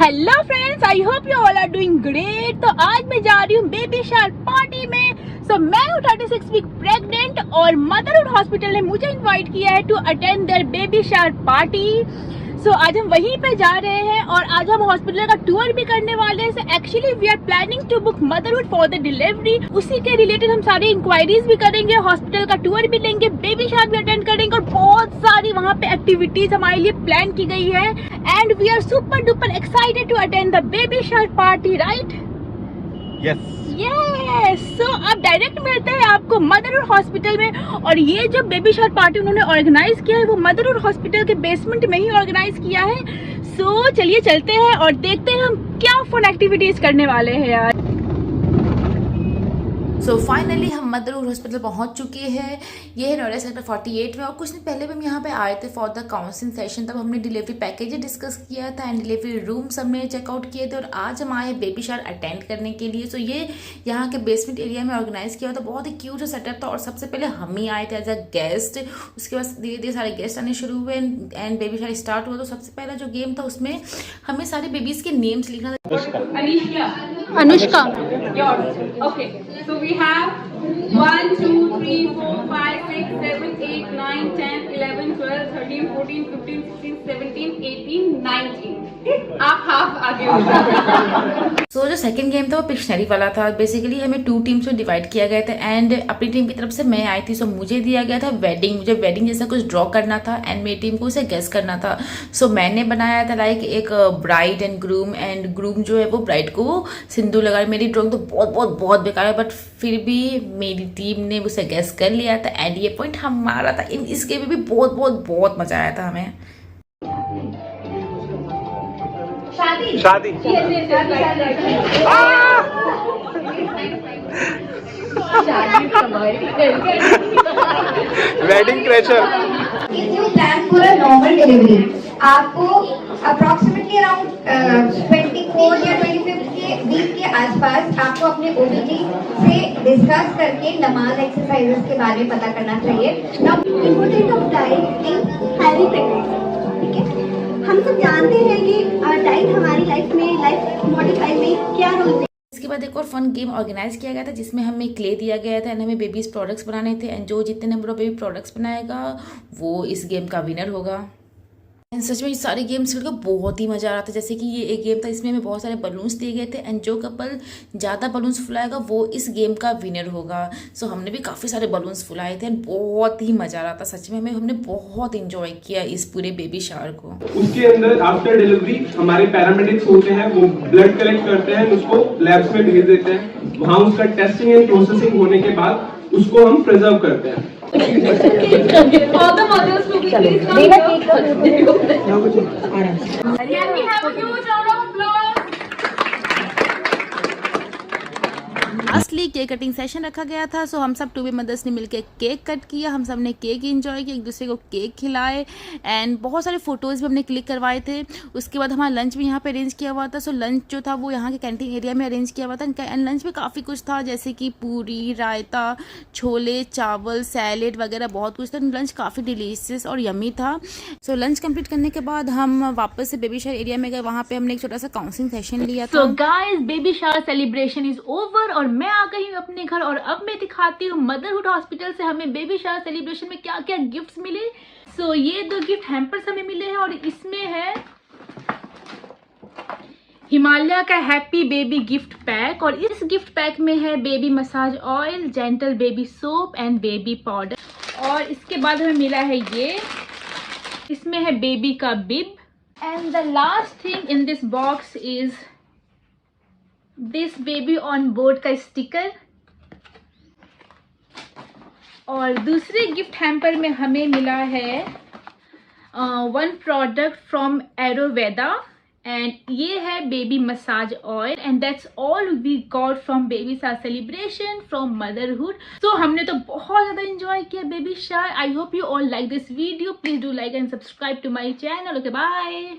Hello friends, I hope you all are doing great. तो आज मैं जा रही हूँ बेबी शावर पार्टी में। सो मैं हूँ 36 वीक प्रेग्नेंट और मदरहुड हॉस्पिटल ने मुझे इनवाइट किया है to attend their baby shower party. So आज हम वहीं पे जा रहे हैं और आज हम हॉस्पिटल का टूर भी करने वाले हैं। So actually we are planning to book Motherhood for the delivery. उसी के रिलेटेड हम सारी इंक्वायरीज भी करेंगे, हॉस्पिटल का टूर भी लेंगे, बेबी शावर भी अटेंड करेंगे और बहुत सारी वहाँ पे एक्टिविटीज हमारे लिए प्लान की गई है। And we are super duper excited to attend the baby shower party, right? Yes yes. So अब डायरेक्ट मिलते हैं आपको मदरहुड हॉस्पिटल में। और ये जो बेबी शावर पार्टी उन्होंने ऑर्गेनाइज किया है वो मदरहुड हॉस्पिटल के बेसमेंट में ही ऑर्गेनाइज किया है। सो चलिए चलते हैं और देखते हैं हम क्या फन एक्टिविटीज करने वाले हैं यार। सो फाइनली हम मदरहुड हॉस्पिटल पहुंच चुके हैं। ये है नोएडा सेक्टर 48 में। और कुछ दिन पहले भी हम यहाँ पे आए थे फॉर द काउंसलिंग सेशन। तब हमने डिलीवरी पैकेज डिस्कस किया था एंड डिलीवरी रूम्स हमने चेकआउट किए थे। और आज हम आए बेबी शावर अटेंड करने के लिए। सो ये यहाँ के बेसमेंट एरिया में ऑर्गेनाइज किया था। बहुत ही क्यूट सेटअप था और सबसे पहले हम ही आए थे एज अ गेस्ट। उसके बाद धीरे धीरे सारे गेस्ट आने शुरू हुए एंड बेबी शावर स्टार्ट हुआ। तो सबसे पहला जो गेम था उसमें हमें सारे बेबीज के नेम्स लिखना था। Anushka. Okay, so we have 1, 2, 3, 4, 5, 6, 7, 8, 9, 10, 11, 12, 13, 14, 15, 16, 17, 18, 19. आप हाफ आगे हो जाओ। सो जो सेकंड गेम था वो पिक्शनरी वाला था। बेसिकली हमें 2 टीम्स में डिवाइड किया गया था एंड अपनी टीम की तरफ से मैं आई थी। सो मुझे दिया गया था वेडिंग। मुझे वेडिंग जैसा कुछ ड्रॉ करना था एंड मेरी टीम को उसे गेस करना था। सो मैंने बनाया था लाइक एक ब्राइड एंड ग्रूम जो है वो ब्राइड को सिंदूर लगा। मेरी ड्रॉइंग तो बहुत बेकार है बट फिर भी मेरी टीम ने उसे गेस कर लिया था एंड ये पॉइंट हमारा था। इस गेम में भी बहुत मजा आया था हमें। शादी wedding crasher. If you plan for a normal delivery, आपको अप्रोक्सीमेटली अराउंड 24 या 25 के वीक के आसपास आपको अपने ओबीजी से डिस्कस करके नमाज एक्सरसाइजेस के बारे में पता करना चाहिए। Now, important of diet in healthy pregnancy, ठीक है? हम सब जानते हैं कि डाइट हमारी लाइफ में लाइफ मॉडिफाई में क्या रोल। इसके बाद एक और फन गेम ऑर्गेनाइज किया गया था जिसमें हमें क्ले दिया गया था एंड हमें बेबीज प्रोडक्ट्स बनाने थे एंड जो जितने नंबर ऑफ बेबी प्रोडक्ट्स बनाएगा वो इस गेम का विनर होगा। एंड सच में ये सारे गेम्स खेल कर बहुत ही मज़ा आ रहा था। जैसे कि ये एक गेम था, इसमें हमें बहुत सारे बलून्स दिए गए थे एंड जो कपल ज़्यादा बलून्स फुलाएगा वो इस गेम का विनर होगा। सो हमने भी काफ़ी सारे बलून्स फुलाए थे एंड बहुत ही मज़ा आ रहा था। सच में हमने बहुत इंजॉय किया इस पूरे बेबी शावर को। उसके अंदर आफ्टर डिलीवरी हमारे पैरामेडिक्स होते हैं, वो ब्लड कलेक्ट करते हैं, उसको लैब्स में भेज देते हैं। वहाँ उसका टेस्टिंग एंड प्रोसेसिंग होने के बाद उसको हम प्रिजर्व करते हैं। All the mothers to be please come here. Can we have a huge round of applause? Lastly cake cutting session रखा गया था। सो हम सब 2 बी मदर्स ने मिलकर केक कट किया। हम सब ने केक एंजॉय किया, एक दूसरे को केक खिलाए एंड बहुत सारे फोटोज़ भी हमने क्लिक करवाए थे। उसके बाद हमारा लंच भी यहाँ पे अरेंज किया हुआ था। सो लंच जो था वो यहाँ के कैंटीन एरिया में अरेंज किया हुआ था एंड लंच में काफ़ी कुछ था जैसे कि पूरी, रायता, छोले, चावल, सैलेड वगैरह बहुत कुछ था। लंच काफ़ी डिलीशियस और यमी था। सो लंच कंप्लीट करने के बाद हम वापस से बेबी शावर एरिया में गए। वहाँ पे हमने एक छोटा सा काउंसलिंग सेशन लिया था। So guys, baby shower celebration is over और मैं आ गई हूँ अपने घर और अब मैं दिखाती हूँ मदरहुड हॉस्पिटल से हमें बेबी शावर सेलिब्रेशन में क्या क्या गिफ्ट्स मिले। सो ये 2 गिफ्ट हैम्पर्स हमें मिले हैं और इसमें है हिमालय का हैप्पी बेबी गिफ्ट पैक और इस गिफ्ट पैक में है baby massage oil, gentle baby soap and baby powder. और इसके बाद हमें मिला है ये, इसमें है बेबी का bib. And the last thing in this box is this baby on board का स्टिकर। और दूसरे गिफ्ट हैम्पर में हमें मिला है 1 प्रोडक्ट फ्रॉम एरोवेदा एंड ये है baby massage oil and that's all we got from baby shower celebration from motherhood. So हमने तो बहुत ज़्यादा इंजॉय किया baby shower. I hope you all like this video. Please do like and subscribe to my channel. Okay, bye.